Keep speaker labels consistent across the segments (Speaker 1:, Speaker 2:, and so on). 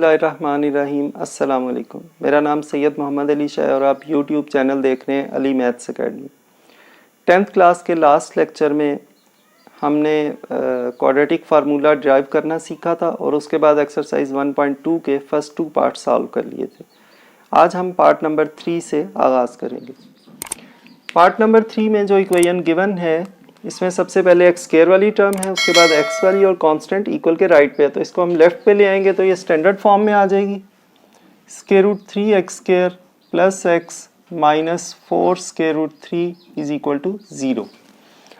Speaker 1: बिस्मिल्लाहिर्रहमानिर्रहीम। अस्सलाम वालेकुम। मेरा नाम सैयद मोहम्मद अली शाह और आप यूट्यूब चैनल देख रहे हैं Ali maths academy. 10th class के लास्ट लेक्चर में हमने क्वाड्रेटिक फार्मूला ड्राइव करना सीखा था और उसके बाद एक्सरसाइज 1.2 के फर्स्ट 2 पार्ट सॉल्व कर लिए थे। आज हम पार्ट नंबर 3 से आगाज़ करेंगे। पार्ट नंबर 3 में जो इक्वेशन गिवन है इसमें सबसे पहले एक्स स्क्वायर वाली टर्म है, उसके बाद एक्स वाली और कांस्टेंट इक्वल के राइट पे है, तो इसको हम लेफ्ट पे ले आएंगे तो ये स्टैंडर्ड फॉर्म में आ जाएगी। Square root 3 x square plus x minus 4 square root 3 is equal to 0।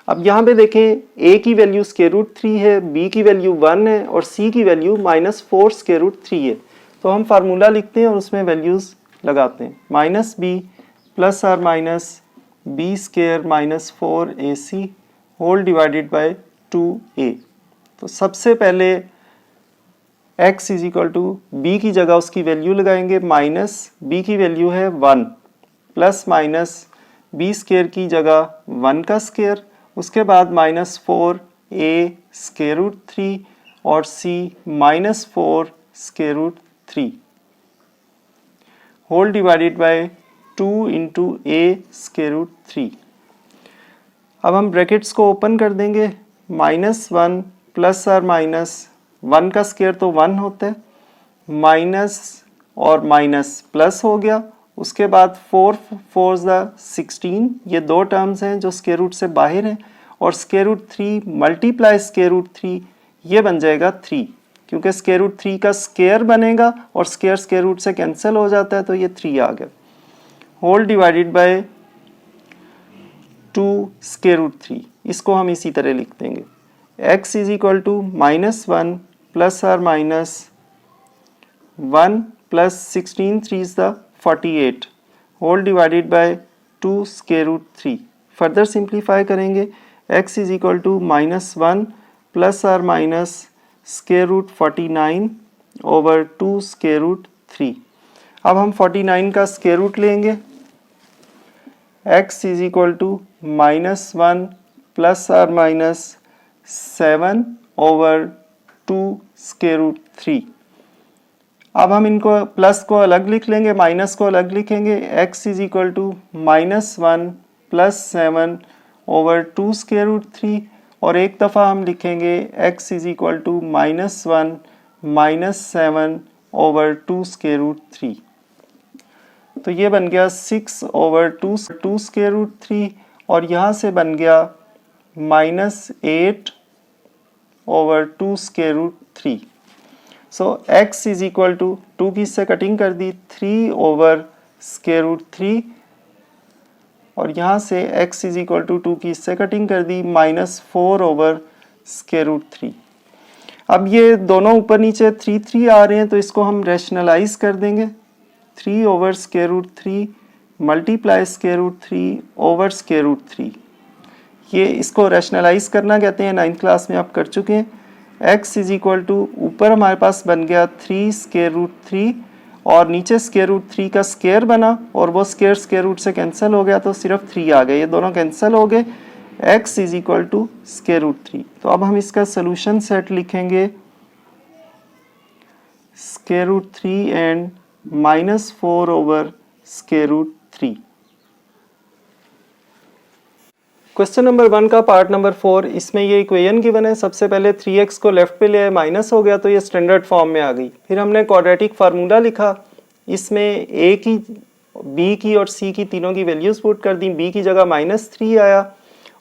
Speaker 1: अब यहाँ पे देखें a की वैल्यू स्क्वायर रूट 3 है, b की वैल्यू 1 है और c की वैल्यू माइनस 4 स्क्वायर रूट 3 है। तो हम फार्मूला लिखते हैं और उसमें वैल्यूज़ लगाते हैं। Minus b plus or minus b square minus 4ac whole divided by 2a। तो सबसे पहले x is equal to b की जगह उसकी वैल्यू लगाएंगे, माइनस b की वैल्यू है 1 प्लस माइनस बी स्क्वायर की जगह 1 का स्क्वायर, उसके बाद माइनस 4a स्क्वायर रूट 3 और c minus 4 square root 3 whole divided by 2 into a square root 3। अब हम ब्रैकेट्स को ओपन कर देंगे। माइनस 1 प्लस आर माइनस 1 का स्क्वायर तो 1 होता है, माइनस और माइनस प्लस हो गया, उसके बाद 4 4 16, ये दो टर्म्स हैं जो स्क्वायर रूट से बाहर हैं, और square root 3 multiply square root 3 ये बन जाएगा 3, क्योंकि स्क्वायर रूट 3 का स्क्वायर बनेगा और स्क्वायर स्क्वायर रूट से कैंसिल हो जाता है, तो ये 3 आ गया। Whole divided by 2 square root 3, इसको हम इसी तरह लिख देंगे। x is equal to minus 1 plus or minus 1 plus 16 3 is the 48 whole divided by 2 square root 3। Further simplify करेंगे। x is equal to minus 1 plus or minus square root 49 over 2 square root 3। अब हम 49 का square root लेंगे। x is equal to minus 1 plus or minus 7 over 2 square root 3। अब हम इनको plus को अलग लिख लेंगे, माइनस को अलग लिखेंगे। x is equal to minus 1 plus 7 over 2 square root 3, और एक दफ़ा हम लिखेंगे x is equal to minus 1 minus 7 over 2 square root 3। तो ये बन गया 6 ओवर 2 स्क्वायर रूट 3, और यहाँ से बन गया minus 8 over 2 square root 3। So x is equal to 2 की इससे कटिंग कर दी, 3 ओवर स्क्वायर रूट 3, और यहाँ से x इज इक्वल टू 2 की इससे कटिंग कर दी, माइनस 4 ओवर स्क्वायर रूट 3। अब ये दोनों ऊपर नीचे 3 3 आ रहे हैं, तो इसको हम रैशनलाइज कर देंगे। 3 over square root 3 multiply square root 3 over square root 3। ये इसको रैशनलाइज करना कहते हैं, 9th क्लास में आप कर चुके हैं। x इज इक्वल टू ऊपर हमारे पास बन गया 3 स्क्वायर रूट 3 और नीचे स्क्वायर रूट 3 का स्क्वायर बना, और वो स्क्वायर स्क्वायर रूट से कैंसिल हो गया, तो सिर्फ 3 आ गए, ये दोनों कैंसिल हो गए। x is equal to square root 3। तो अब हम इसका सोल्यूशन सेट लिखेंगे, square root 3 and minus 4 over square root 3। Question number 1 का पार्ट नंबर 4, इसमें ये इक्वेशन गिवन है। सबसे पहले 3x को लेफ्ट पे ले आए, माइनस हो गया तो ये स्टैंडर्ड फॉर्म में आ गई। फिर हमने क्वाड्रेटिक फार्मूला लिखा, इसमें a की, b की और c की तीनों की वैल्यूज पुट कर दी। b की जगह माइनस 3 आया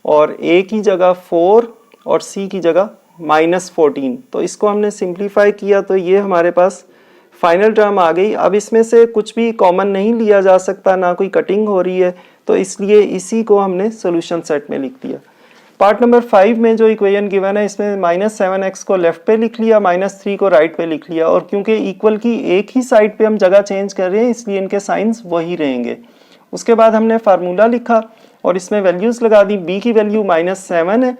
Speaker 1: और a की जगह 4 और c की जगह माइनस 14। तो इसको हमने सिंप्लीफाई किया तो ये हमारे पास फाइनल टर्म आ गई। अब इसमें से कुछ भी कॉमन नहीं लिया जा सकता, ना कोई कटिंग हो रही है, तो इसलिए इसी को हमने सोल्यूशन सेट में लिख दिया। पार्ट नंबर 5 में जो इक्वेशन गिवन है इसमें माइनस 7x को लेफ्ट पे लिख लिया, माइनस 3 को राइट पे लिख लिया, और क्योंकि इक्वल की एक ही साइड पे हम जगह चेंज कर रहे हैं इसलिए इनके साइंस वही रहेंगे। उसके बाद हमने फार्मूला लिखा और इसमें वैल्यूज लगा दी। b की वैल्यू माइनस 7 है,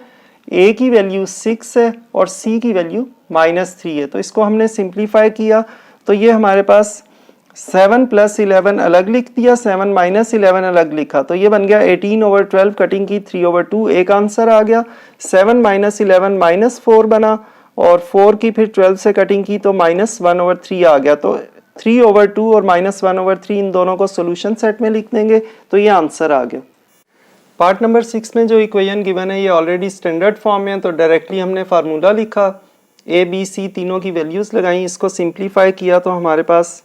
Speaker 1: a की वैल्यू 6 है और c की वैल्यू माइनस 3 है। तो इसको हमने सिंप्लीफाई किया तो ये हमारे पास 7 प्लस 11 अलग लिख दिया, 7 माइनस 11 अलग लिखा, तो ये बन गया 18 ओवर 12, कटिंग की 3 ओवर 2, एक आंसर आ गया। 7 माइनस 11 माइनस 4 बना और 4 की फिर 12 से कटिंग की तो -1/3 आ गया। तो 3/2 और -1/3 इन दोनों को सोल्यूशन सेट में लिख देंगे तो ये आंसर आ गया। पार्ट नंबर 6 में जो इक्वेशन गिवन है ये ऑलरेडी स्टैंडर्ड फॉर्म में है, तो डायरेक्टली हमने फार्मूला लिखा, ए बी सी तीनों की वैल्यूज लगाई, इसको सिंप्लीफाई किया तो हमारे पास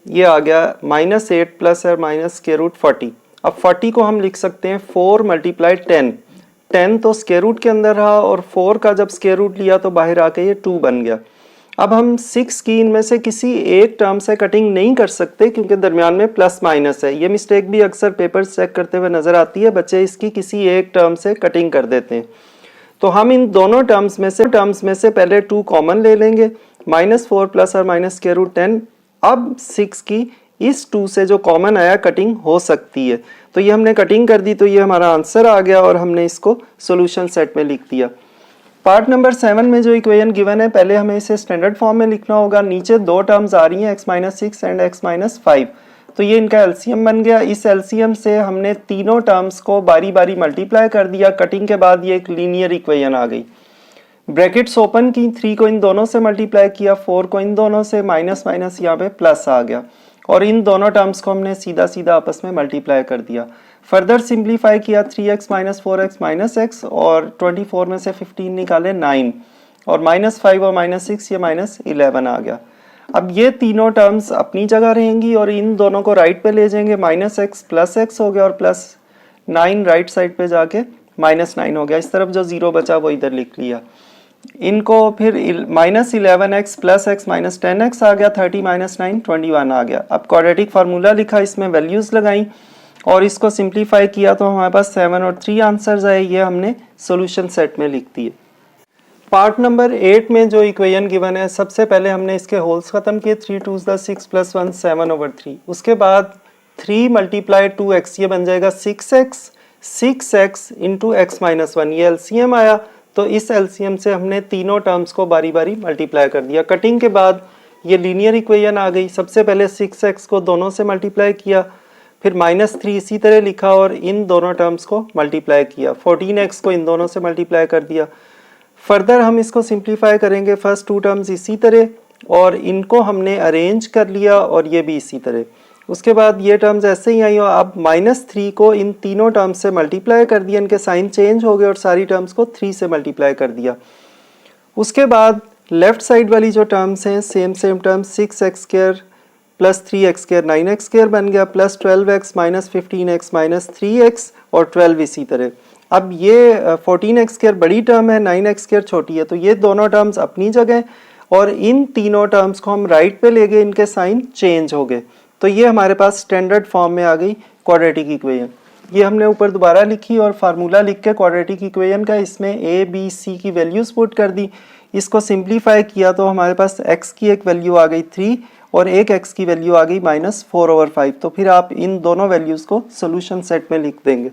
Speaker 1: ये आ गया -8 प्लस और -√40। अब 40 को हम लिख सकते हैं 4 × 10। 10 तो स्क्वायर रूट के अंदर रहा और 4 का जब स्क्वायर रूट लिया तो बाहर आके ये 2 बन गया। अब हम 6 की इनमें से किसी एक टर्म से कटिंग नहीं कर सकते क्योंकि दरमियान में प्लस माइनस है। ये मिस्टेक भी अक्सर पेपर चेक करते हुए नजर आती है, बच्चे इसकी किसी एक टर्म से कटिंग कर देते हैं। तो हम इन दोनों टर्म्स में से पहले 2 कॉमन ले लेंगे, -4 प्लस और -√10। अब 6 की इस 2 से जो कॉमन आया कटिंग हो सकती है, तो ये हमने कटिंग कर दी तो ये हमारा आंसर आ गया और हमने इसको सॉल्यूशन सेट में लिख दिया। पार्ट नंबर 7 में जो इक्वेशन गिवन है पहले हमें इसे स्टैंडर्ड फॉर्म में लिखना होगा। नीचे 2 टर्म्स आ रही हैं x-6 एंड x-5, तो ये इनका एलसीएम बन गया। इस एलसीएम से हमने तीनों टर्म्स को बारी बारी मल्टीप्लाई कर दिया। कटिंग के बाद ये एक लीनियर इक्वेशन आ गई। ब्रैकेट्स ओपन की, 3 को इन दोनों से मल्टीप्लाई किया, 4 को इन दोनों से, माइनस माइनस यहाँ पे प्लस आ गया और इन दोनों टर्म्स को हमने सीधा सीधा आपस में मल्टीप्लाई कर दिया। फर्दर सिंप्लीफाई किया, 3x - 4x - x और 24 में से 15 निकाले 9 और -5 और -6 ये -11 आ गया। अब ये तीनों टर्म्स अपनी जगह रहेंगी और इन दोनों को राइट पे ले जाएंगे। -x + x हो गया और +9 राइट साइड पे जाके -9 हो गया। इस तरफ जो 0 बचा वो इधर लिख लिया। इनको फिर -11x + x - 10x आ गया, 30 - 9 21 आ गया। अब क्वाड्रेटिक फार्मूला लिखा, इसमें वैल्यूज लगाई और इसको सिंप्लीफाई किया तो हमारे पास 7 और 3 आंसर्स आए। ये हमने सॉल्यूशन सेट में लिख दिए। पार्ट नंबर 8 में जो इक्वेशन गिवन है सबसे पहले हमने इसके होल्स खत्म किए, 3 2 6 + 1 7/3। उसके बाद 3 × 2x ये बन जाएगा 6x, 6x × x - 1 ये एलसीएम आया। तो इस एलसीएम से हमने तीनों टर्म्स को बारी बारी मल्टीप्लाई कर दिया। कटिंग के बाद ये लीनियर इक्वेशन आ गई। सबसे पहले 6x को दोनों से मल्टीप्लाई किया, फिर -3 इसी तरह लिखा और इन दोनों टर्म्स को मल्टीप्लाई किया। 14x को इन दोनों से मल्टीप्लाई कर दिया। फर्दर हम इसको सिंप्लीफाई करेंगे, फर्स्ट 2 टर्म्स इसी तरह और इनको हमने अरेंज कर लिया और ये भी इसी तरह। उसके बाद ये टर्म्स ऐसे ही आई और अब -3 को इन तीनों टर्म्स से मल्टीप्लाई कर दिया, इनके साइन चेंज हो गए और सारी टर्म्स को 3 से मल्टीप्लाई कर दिया। उसके बाद लेफ्ट साइड वाली जो टर्म्स हैं same terms, 6x² + 3x² 9x² बन गया, +12x - 15x - 3x और 12 इसी तरह। अब ये 14x² बड़ी टर्म है, 9x² छोटी है, तो ये दोनों टर्म्स अपनी जगह और इन तीनों टर्म्स को हम राइट पे ले गए, इनके साइन चेंज हो गए। तो ये हमारे पास स्टैंडर्ड फॉर्म में आ गई क्वाड्रेटिक इक्वेशन। ये हमने ऊपर दोबारा लिखी और फार्मूला लिख के क्वाड्रेटिक इक्वेशन का इसमें a b c की वैल्यूज पुट कर दी। इसको सिंप्लीफाई किया तो हमारे पास x की एक वैल्यू आ गई 3 और एक x की वैल्यू आ गई -4/5। तो फिर आप इन दोनों वैल्यूज को सोल्यूशन सेट में लिख देंगे।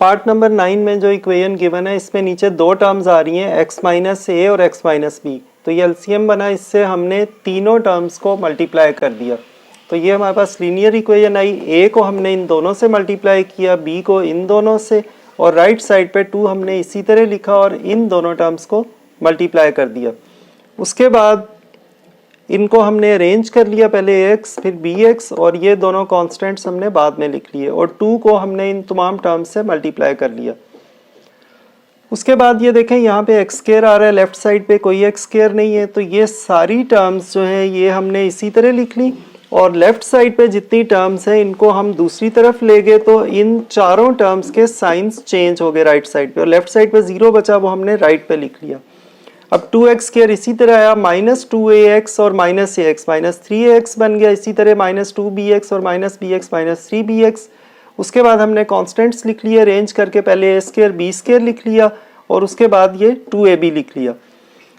Speaker 1: पार्ट नंबर 9 में जो इक्वेशन गिवन है इसमें नीचे 2 टर्म्स आ रही हैं, x - a और x - b। तो ये एलसीएम बना, इससे हमने तीनों टर्म्स को मल्टीप्लाई कर दिया। तो ये हमारे पास लीनियर इक्वेशन आई। a को हमने इन दोनों से मल्टीप्लाई किया, b को इन दोनों से और राइट साइड पे 2 हमने इसी तरह लिखा और इन दोनों टर्म्स को मल्टीप्लाई कर दिया। उसके बाद इनको हमने अरेंज कर लिया, पहले x फिर bx और ये दोनों कांस्टेंट्स हमने बाद में लिख लिए और 2 को हमने इन तमाम टर्म्स से मल्टीप्लाई कर लिया। उसके बाद ये देखें यहाँ पे x² आ रहा है, लेफ्ट साइड पे कोई x² नहीं है, तो ये सारी टर्म्स जो हैं ये हमने इसी तरह लिख ली और लेफ्ट साइड पे जितनी टर्म्स हैं इनको हम दूसरी तरफ ले गए तो इन चारों टर्म्स के साइंस चेंज हो गए राइट साइड पे और लेफ्ट साइड पे 0 बचा वो हमने राइट पे लिख लिया। अब 2x² इसी तरह आया, -2ax और -ax, -3ax बन गया, इसी तरह -2bx और -bx, -3bx। उसके बाद हमने कांस्टेंट्स लिख लिए अरेंज करके, पहले a² b² लिख लिया और उसके बाद ये 2ab लिख लिया।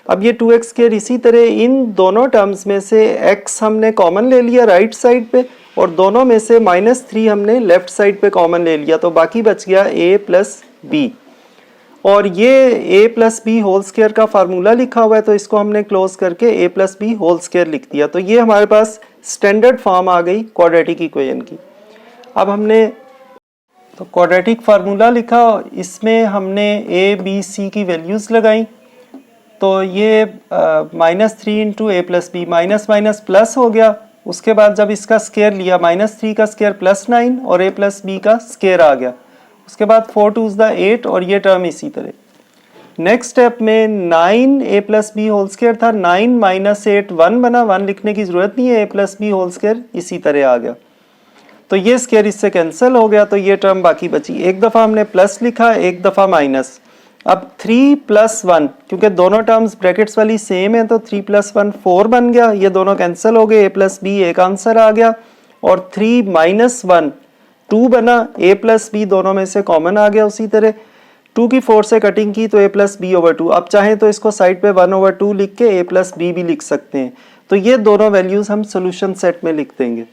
Speaker 1: अब ये 2x² इसी तरह इन दोनों टर्म्स में से x हमने कॉमन ले लिया राइट साइड पे और दोनों में से -3 हमने लेफ्ट साइड पे कॉमन ले लिया, तो बाकी बच गया a + b और ये a + b होल स्क्वायर का फार्मूला लिखा हुआ है तो इसको हमने क्लोज करके a + b होल स्क्वायर लिख दिया। तो ये हमारे पास स्टैंडर्ड फॉर्म आ गई क्वाड्रेटिक इक्वेशन की। अब हमने तो क्वाड्रेटिक फार्मूला लिखा, इसमें हमने a b c की वैल्यूज लगाई। तो ये -3 into A plus B, minus minus plus हो गया। उसके बाद जब इसका स्केयर लिया -3 का स्केयर +9 और a प्लस बी का स्केयर आ गया। उसके बाद 4 2 द 8 और ये टर्म इसी तरह। नेक्स्ट स्टेप में 9 a plus b whole square था, 9 माइनस 8 1 बना, 1 लिखने की जरूरत नहीं है, a plus b whole square इसी तरह आ गया। तो ये स्केयर इससे कैंसिल हो गया, तो ये टर्म बाकी बची। एक दफ़ा हमने प्लस लिखा, एक दफ़ा माइनस। अब 3 + 1, क्योंकि दोनों टर्म्स ब्रैकेट्स वाली सेम है, तो 3 + 1 4 बन गया। ये दोनों कैंसिल हो गए, a प्लस बी एक आंसर आ गया। और 3 - 1 2 बना, a प्लस बी दोनों में से कॉमन आ गया। उसी तरह 2 की 4 से कटिंग की तो a प्लस बी ओवर 2। अब चाहें तो इसको साइड पे 1/2 लिख के a प्लस बी भी लिख सकते हैं। तो ये दोनों वैल्यूज हम सोल्यूशन सेट में लिख देंगे।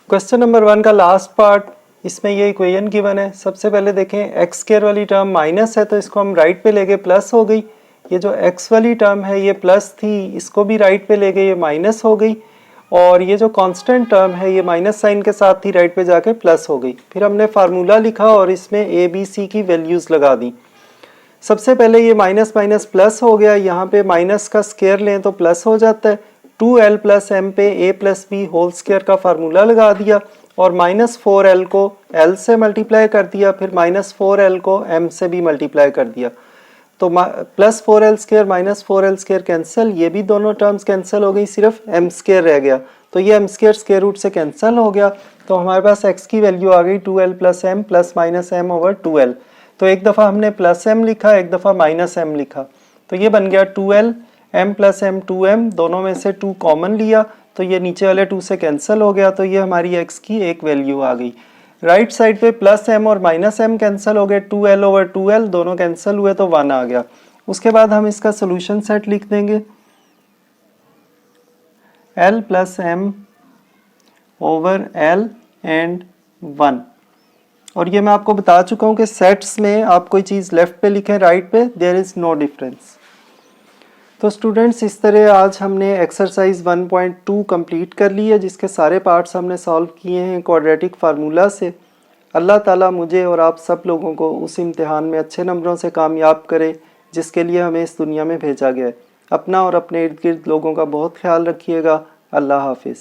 Speaker 1: क्वेश्चन नंबर 1 का लास्ट पार्ट, इसमें ये इक्वेशन गिवन है। सबसे पहले देखें, एक्स स्क्वायर वाली टर्म माइनस है, तो इसको हम राइट पे ले गए, प्लस हो गई। ये जो एक्स वाली टर्म है ये प्लस थी, इसको भी राइट पे ले गए, ये माइनस हो गई। और ये जो कांस्टेंट टर्म है ये माइनस साइन के साथ ही राइट पे जाके प्लस हो गई। फिर हमने फार्मूला लिखा और इसमें ए बी सी की वैल्यूज लगा दी। सबसे पहले ये माइनस माइनस प्लस हो गया, यहाँ पे माइनस का स्क्वायर लें तो प्लस हो जाता है। 2l + m पे a plus b whole square का फार्मूला लगा दिया और -4l को l से मल्टीप्लाई कर दिया, फिर -4l को m से भी मल्टीप्लाई कर दिया। तो +4l² -4l² कैंसिल, ये भी दोनों टर्म्स कैंसिल हो गई, सिर्फ m² रह गया। तो ये m² स्क्वायर रूट से कैंसिल हो गया। तो हमारे पास x की वैल्यू आ गई 2l + m ± m/2l। तो एक दफ़ा हमने +m लिखा, एक दफ़ा -m लिखा। तो ये बन गया 2l m + m 2m, दोनों में से 2 कॉमन लिया तो ये नीचे वाले 2 से कैंसिल हो गया। तो ये हमारी x की एक वैल्यू आ गई। राइट साइड पे +m और -m कैंसिल हो गए, 2l/2l दोनों कैंसिल हुए तो 1 आ गया। उसके बाद हम इसका सोल्यूशन सेट लिख देंगे, l + m/l एंड 1। और ये मैं आपको बता चुका हूँ कि सेट्स में आप कोई चीज़ लेफ्ट पे लिखें, राइट पे देयर इज़ नो डिफरेंस। तो स्टूडेंट्स, इस तरह आज हमने एक्सरसाइज 1.2 कंप्लीट कर ली है, जिसके सारे पार्ट्स हमने सॉल्व किए हैं क्वाड्रेटिक फार्मूला से। अल्लाह ताला मुझे और आप सब लोगों को उस इम्तिहान में अच्छे नंबरों से कामयाब करे जिसके लिए हमें इस दुनिया में भेजा गया है। अपना और अपने इर्द गिर्द लोगों का बहुत ख्याल रखिएगा। अल्लाह हाफिज़।